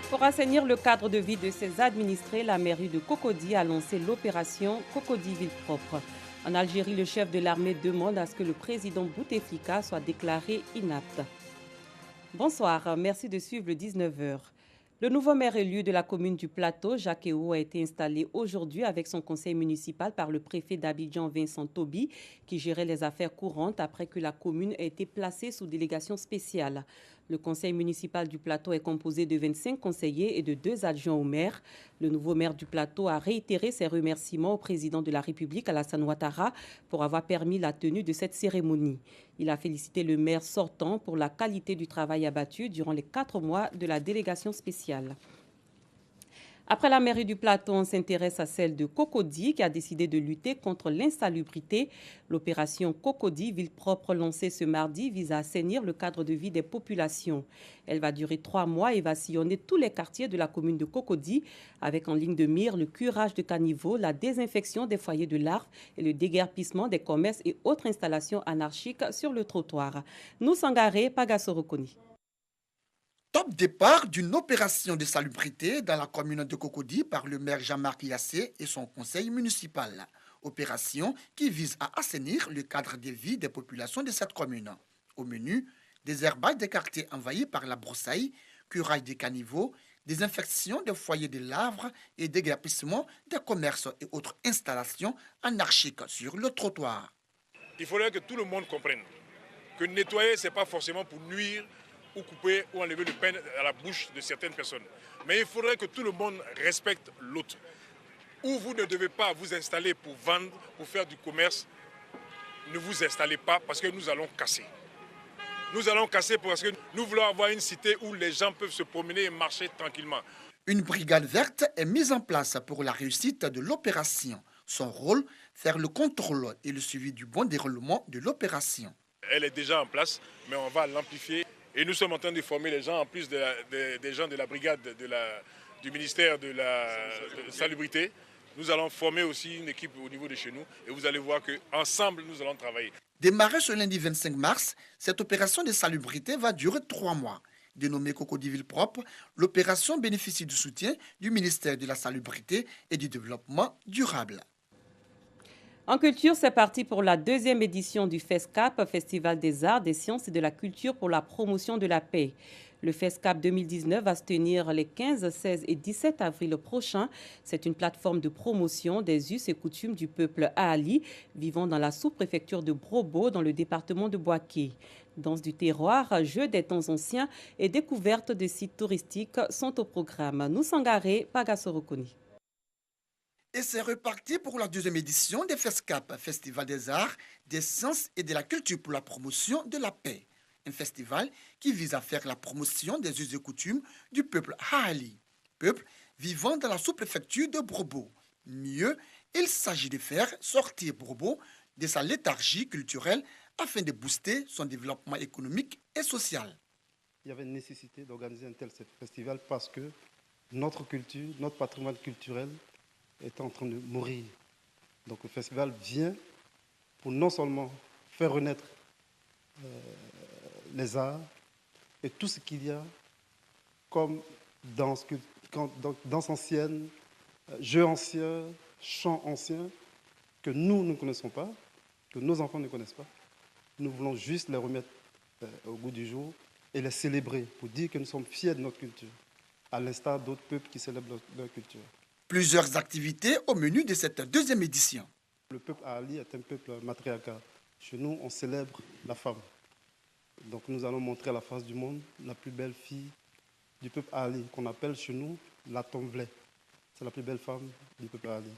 Pour assainir le cadre de vie de ses administrés, la mairie de Cocody a lancé l'opération Cocody Ville Propre. En Algérie, le chef de l'armée demande à ce que le président Bouteflika soit déclaré inapte. Bonsoir, merci de suivre le 19h. Le nouveau maire élu de la commune du Plateau, Jacques Ewo, a été installé aujourd'hui avec son conseil municipal par le préfet d'Abidjan, Vincent Toby, qui gérait les affaires courantes après que la commune ait été placée sous délégation spéciale. Le conseil municipal du Plateau est composé de 25 conseillers et de 2 adjoints au maire. Le nouveau maire du Plateau a réitéré ses remerciements au président de la République, Alassane Ouattara, pour avoir permis la tenue de cette cérémonie. Il a félicité le maire sortant pour la qualité du travail abattu durant les 4 mois de la délégation spéciale. Après la mairie du Plateau, on s'intéresse à celle de Cocody qui a décidé de lutter contre l'insalubrité. L'opération Cocody Ville Propre lancée ce mardi vise à assainir le cadre de vie des populations. Elle va durer 3 mois et va sillonner tous les quartiers de la commune de Cocody avec en ligne de mire le curage de caniveaux, la désinfection des foyers de larves et le déguerpissement des commerces et autres installations anarchiques sur le trottoir. Nous Sangaré, Pagasso Rokoni. Top départ d'une opération de salubrité dans la commune de Cocody par le maire Jean-Marc Yassé et son conseil municipal. Opération qui vise à assainir le cadre de vie des populations de cette commune. Au menu, désherbage des quartiers envahis par la broussaille, curage des caniveaux, désinfection des foyers de larves et déguerpissement des commerces et autres installations anarchiques sur le trottoir. Il faudrait que tout le monde comprenne que nettoyer, ce n'est pas forcément pour nuire ou couper ou enlever le pain à la bouche de certaines personnes. Mais il faudrait que tout le monde respecte l'autre. Où vous ne devez pas vous installer pour vendre, pour faire du commerce, ne vous installez pas parce que nous allons casser. Nous allons casser parce que nous voulons avoir une cité où les gens peuvent se promener et marcher tranquillement. Une brigade verte est mise en place pour la réussite de l'opération. Son rôle, faire le contrôle et le suivi du bon déroulement de l'opération. Elle est déjà en place, mais on va l'amplifier. Et nous sommes en train de former les gens, en plus des gens de la brigade du ministère de la salubrité. Nous allons former aussi une équipe au niveau de chez nous et vous allez voir qu'ensemble, nous allons travailler. Démarrée ce lundi 25 mars, cette opération de salubrité va durer 3 mois. Dénommée Cocody Ville Propre, l'opération bénéficie du soutien du ministère de la Salubrité et du Développement durable. En culture, c'est parti pour la 2e édition du FESCAP, Festival des arts, des sciences et de la culture pour la promotion de la paix. Le FESCAP 2019 va se tenir les 15, 16 et 17 avril prochains. C'est une plateforme de promotion des us et coutumes du peuple Ahali, vivant dans la sous-préfecture de Brobo, dans le département de Boaké. Danse du terroir, jeux des temps anciens et découvertes de sites touristiques sont au programme. Nous Sangaré, Pagasorokoni. Et c'est reparti pour la 2e édition des FESCAP, Festival des arts, des sciences et de la culture pour la promotion de la paix. Un festival qui vise à faire la promotion des us et coutumes du peuple Ahali, peuple vivant dans la sous-préfecture de Brobo. Mieux, il s'agit de faire sortir Brobo de sa léthargie culturelle afin de booster son développement économique et social. Il y avait une nécessité d'organiser un tel festival parce que notre culture, notre patrimoine culturel est en train de mourir. Donc le festival vient pour non seulement faire renaître les arts et tout ce qu'il y a comme danse ancienne, jeux anciens, chants anciens que nous ne connaissons pas, que nos enfants ne connaissent pas. Nous voulons juste les remettre au goût du jour et les célébrer pour dire que nous sommes fiers de notre culture, à l'instar d'autres peuples qui célèbrent leur culture. Plusieurs activités au menu de cette 2e édition. Le peuple Ahali est un peuple matriarcal. Chez nous, on célèbre la femme. Donc nous allons montrer à la face du monde la plus belle fille du peuple Ahali, qu'on appelle chez nous la Tomblé. C'est la plus belle femme du peuple Ahali.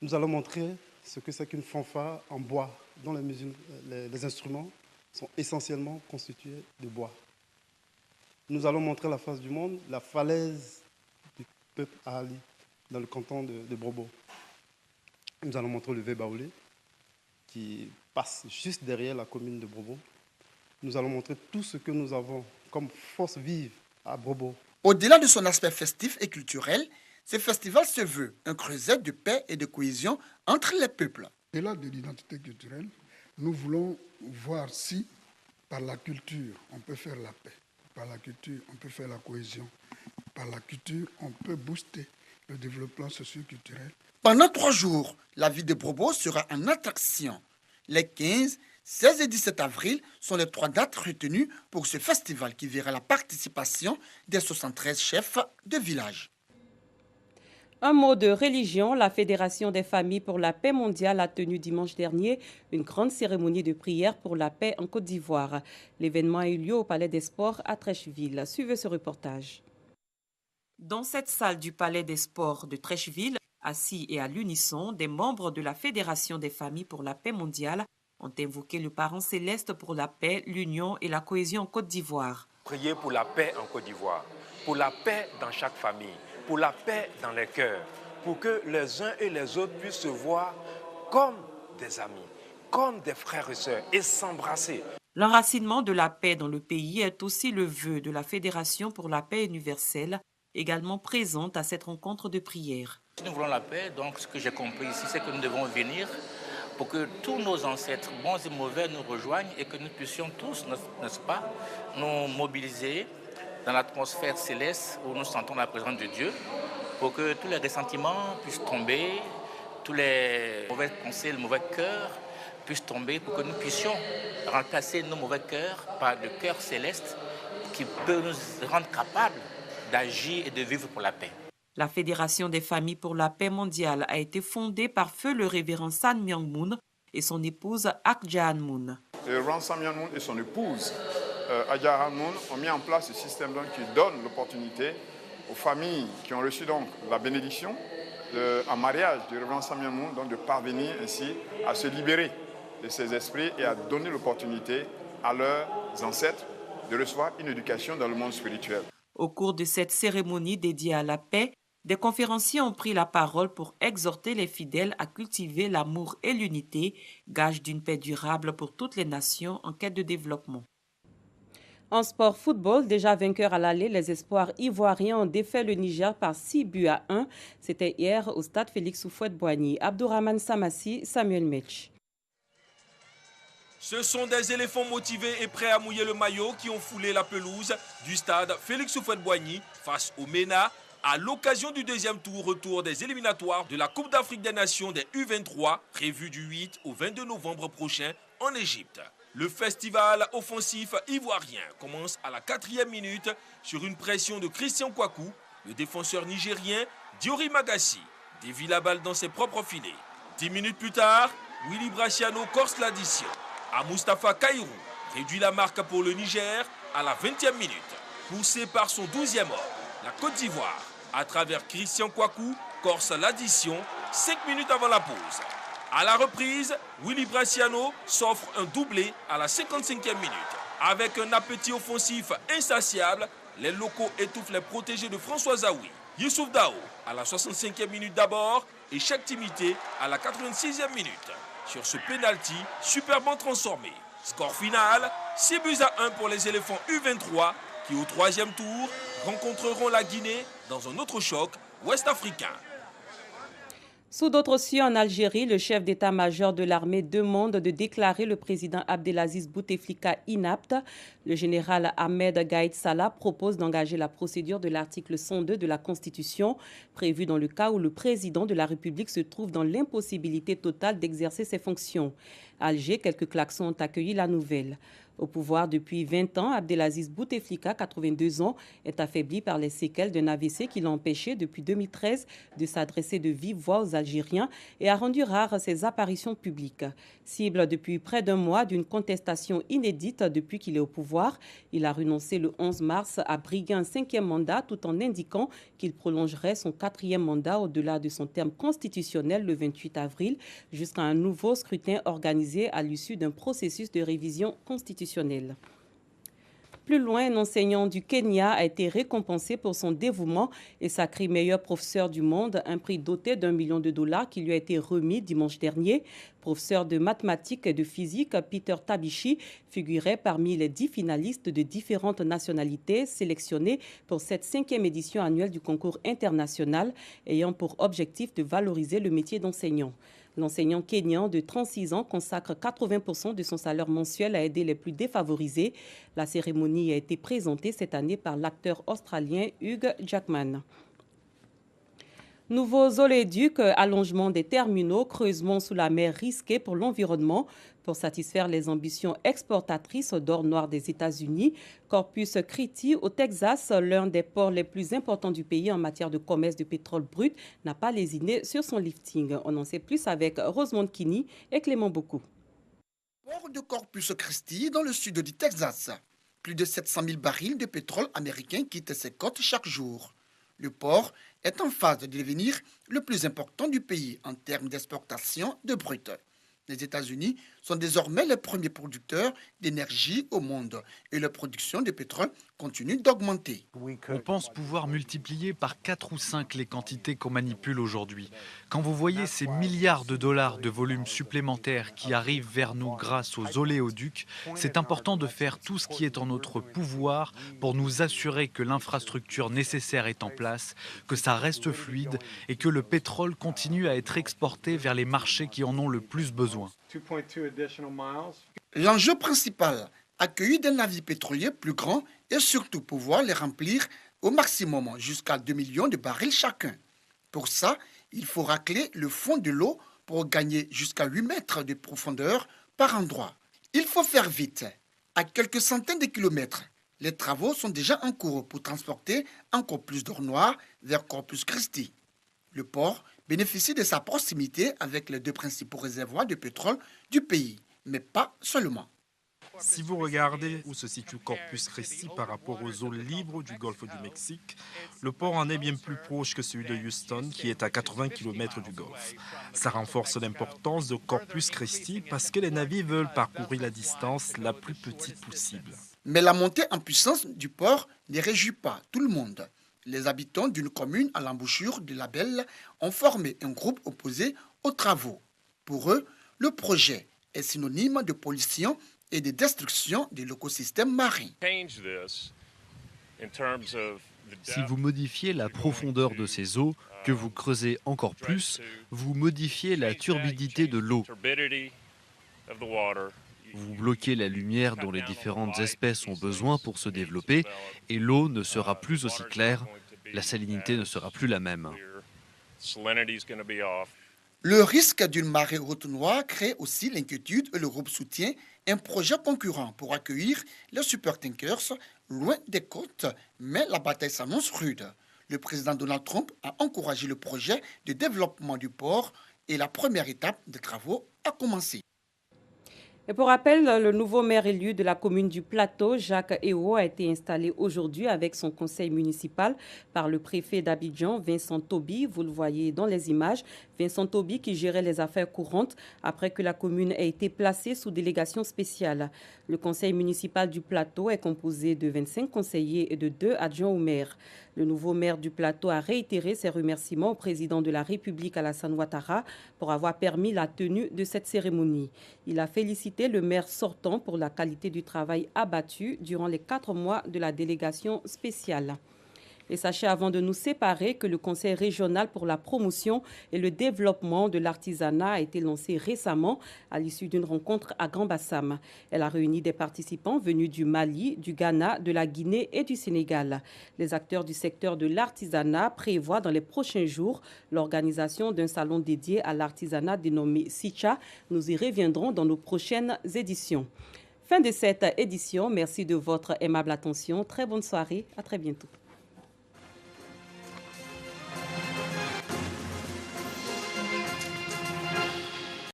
Nous allons montrer ce que c'est qu'une fanfare en bois, dont les instruments sont essentiellement constitués de bois. Nous allons montrer à la face du monde la falaise du peuple Ahali, dans le canton de Brobo. Nous allons montrer le Vébaoulé, qui passe juste derrière la commune de Brobo. Nous allons montrer tout ce que nous avons comme force vive à Brobo. Au-delà de son aspect festif et culturel, ce festival se veut un creuset de paix et de cohésion entre les peuples. Au-delà de l'identité culturelle, nous voulons voir si, par la culture, on peut faire la paix. Par la culture, on peut faire la cohésion. par la culture, on peut booster le développement socio-culturel. Pendant 3 jours, la ville de Brobo sera en attraction. Les 15, 16 et 17 avril sont les 3 dates retenues pour ce festival qui verra la participation des 73 chefs de village. Un mot de religion, la Fédération des familles pour la paix mondiale a tenu dimanche dernier une grande cérémonie de prière pour la paix en Côte d'Ivoire. L'événement a eu lieu au Palais des Sports à Treichville. Suivez ce reportage. Dans cette salle du Palais des Sports de Treichville, assis et à l'unisson, des membres de la Fédération des familles pour la paix mondiale ont invoqué le parent céleste pour la paix, l'union et la cohésion en Côte d'Ivoire. Prier pour la paix en Côte d'Ivoire, pour la paix dans chaque famille, pour la paix dans les cœurs, pour que les uns et les autres puissent se voir comme des amis, comme des frères et sœurs et s'embrasser. L'enracinement de la paix dans le pays est aussi le vœu de la Fédération pour la paix universelle, également présente à cette rencontre de prière. Si nous voulons la paix, donc ce que j'ai compris ici, c'est que nous devons venir pour que tous nos ancêtres, bons et mauvais, nous rejoignent et que nous puissions tous, n'est-ce pas, nous mobiliser dans l'atmosphère céleste où nous sentons la présence de Dieu, pour que tous les ressentiments puissent tomber, tous les mauvaises pensées, le mauvais cœur puissent tomber, pour que nous puissions remplacer nos mauvais cœurs par le cœur céleste qui peut nous rendre capables d'agir et de vivre pour la paix. La Fédération des familles pour la paix mondiale a été fondée par feu le révérend San Myung Moon et son épouse Ak Jaan Moon. Le révérend San Myung Moon et son épouse Ak Jaan Moon ont mis en place ce système qui donne l'opportunité aux familles qui ont reçu donc la bénédiction en mariage du révérend San Myung Moon, donc de parvenir ainsi à se libérer de ces esprits et à donner l'opportunité à leurs ancêtres de recevoir une éducation dans le monde spirituel. Au cours de cette cérémonie dédiée à la paix, des conférenciers ont pris la parole pour exhorter les fidèles à cultiver l'amour et l'unité, gage d'une paix durable pour toutes les nations en quête de développement. En sport football, déjà vainqueurs à l'aller, les espoirs ivoiriens ont défait le Niger par 6-1. C'était hier au stade Félix Houphouët-Boigny. Abdourahmane Samassi, Samuel Metch. Ce sont des éléphants motivés et prêts à mouiller le maillot qui ont foulé la pelouse du stade Félix Houphouët-Boigny face au MENA à l'occasion du deuxième retour des éliminatoires de la Coupe d'Afrique des Nations des U23 prévu du 8 au 22 novembre prochain en Égypte. Le festival offensif ivoirien commence à la 4e minute sur une pression de Christian Kouakou. Le défenseur nigérien Diori Magassi dévie la balle dans ses propres filets. 10 minutes plus tard, Willy Brachiano corse l'addition. À Mustapha Kairou réduit la marque pour le Niger à la 20e minute. Poussé par son 12e homme, la Côte d'Ivoire, à travers Christian Kouakou, corse l'addition 5 minutes avant la pause. À la reprise, Willy Brachiano s'offre un doublé à la 55e minute. Avec un appétit offensif insatiable, les locaux étouffent les protégés de François Zawi. Youssouf Dao à la 65e minute d'abord et Cheikh Timité à la 86e minute. Sur ce pénalty superbement transformé. Score final, 6-1 pour les éléphants U23 qui au 3e tour rencontreront la Guinée dans un autre choc ouest-africain. Sous d'autres cieux en Algérie, le chef d'état-major de l'armée demande de déclarer le président Abdelaziz Bouteflika inapte. Le général Ahmed Gaïd Salah propose d'engager la procédure de l'article 102 de la Constitution, prévue dans le cas où le président de la République se trouve dans l'impossibilité totale d'exercer ses fonctions. À Alger, quelques klaxons ont accueilli la nouvelle. Au pouvoir depuis 20 ans, Abdelaziz Bouteflika, 82 ans, est affaibli par les séquelles d'un AVC qui l'a empêché depuis 2013 de s'adresser de vive voix aux Algériens et a rendu rares ses apparitions publiques. Cible depuis près d'un mois d'une contestation inédite depuis qu'il est au pouvoir, il a renoncé le 11 mars à briguer un 5e mandat tout en indiquant qu'il prolongerait son 4e mandat au-delà de son terme constitutionnel le 28 avril jusqu'à un nouveau scrutin organisé à l'issue d'un processus de révision constitutionnelle. Plus loin, un enseignant du Kenya a été récompensé pour son dévouement et sacré meilleur professeur du monde, un prix doté d'1 million de dollars qui lui a été remis dimanche dernier. Professeur de mathématiques et de physique, Peter Tabichi figurait parmi les 10 finalistes de différentes nationalités sélectionnés pour cette 5e édition annuelle du concours international ayant pour objectif de valoriser le métier d'enseignant. L'enseignant kényan de 36 ans consacre 80% de son salaire mensuel à aider les plus défavorisés. La cérémonie a été présentée cette année par l'acteur australien Hugh Jackman. Nouveaux oléoducs, allongement des terminaux, creusement sous la mer risqué pour l'environnement. Pour satisfaire les ambitions exportatrices d'or noir des États-Unis, Corpus Christi au Texas, l'un des ports les plus importants du pays en matière de commerce de pétrole brut, n'a pas lésiné sur son lifting. On en sait plus avec Rosemont Kini et Clément Beaucoup. Port de Corpus Christi dans le sud du Texas. Plus de 700 000 barils de pétrole américain quittent ses côtes chaque jour. Le port est en phase de devenir le plus important du pays en termes d'exportation de brut. Les États-Unis sont désormais les premiers producteurs d'énergie au monde et leur production de pétrole continue d'augmenter. On pense pouvoir multiplier par 4 ou 5 les quantités qu'on manipule aujourd'hui. Quand vous voyez ces milliards de dollars de volume supplémentaires qui arrivent vers nous grâce aux oléoducs, c'est important de faire tout ce qui est en notre pouvoir pour nous assurer que l'infrastructure nécessaire est en place, que ça reste fluide et que le pétrole continue à être exporté vers les marchés qui en ont le plus besoin. L'enjeu principal, accueillir des navires pétroliers plus grands et surtout pouvoir les remplir au maximum jusqu'à 2 millions de barils chacun. Pour ça, il faut racler le fond de l'eau pour gagner jusqu'à 8 mètres de profondeur par endroit. Il faut faire vite. À quelques centaines de kilomètres, les travaux sont déjà en cours pour transporter encore plus d'or noir vers Corpus Christi. Le port bénéficie de sa proximité avec les 2 principaux réservoirs de pétrole du pays, mais pas seulement. Si vous regardez où se situe Corpus Christi par rapport aux eaux libres du golfe du Mexique, le port en est bien plus proche que celui de Houston, qui est à 80 km du golfe. Ça renforce l'importance de Corpus Christi parce que les navires veulent parcourir la distance la plus petite possible. Mais la montée en puissance du port ne réjouit pas tout le monde. Les habitants d'une commune à l'embouchure de la Belle ont formé un groupe opposé aux travaux. Pour eux, le projet est synonyme de pollution et de destruction de l'écosystème marin. Si vous modifiez la profondeur de ces eaux, que vous creusez encore plus, vous modifiez la turbidité de l'eau. Vous bloquez la lumière dont les différentes espèces ont besoin pour se développer et l'eau ne sera plus aussi claire, la salinité ne sera plus la même. Le risque d'une marée haute noire crée aussi l'inquiétude et le groupe soutient un projet concurrent pour accueillir les supertankers loin des côtes, mais la bataille s'annonce rude. Le président Donald Trump a encouragé le projet de développement du port et la première étape des travaux a commencé. Et pour rappel, le nouveau maire élu de la commune du Plateau, Jacques Ewo, a été installé aujourd'hui avec son conseil municipal par le préfet d'Abidjan, Vincent Toby. Vous le voyez dans les images. Vincent Toby qui gérait les affaires courantes après que la commune ait été placée sous délégation spéciale. Le conseil municipal du Plateau est composé de 25 conseillers et de 2 adjoints au maire. Le nouveau maire du Plateau a réitéré ses remerciements au président de la République, Alassane Ouattara, pour avoir permis la tenue de cette cérémonie. Il a félicité le maire sortant pour la qualité du travail abattu durant les 4 mois de la délégation spéciale. Et sachez avant de nous séparer que le Conseil régional pour la promotion et le développement de l'artisanat a été lancé récemment à l'issue d'une rencontre à Grand-Bassam. Elle a réuni des participants venus du Mali, du Ghana, de la Guinée et du Sénégal. Les acteurs du secteur de l'artisanat prévoient dans les prochains jours l'organisation d'un salon dédié à l'artisanat dénommé Sicha. Nous y reviendrons dans nos prochaines éditions. Fin de cette édition. Merci de votre aimable attention. Très bonne soirée. À très bientôt.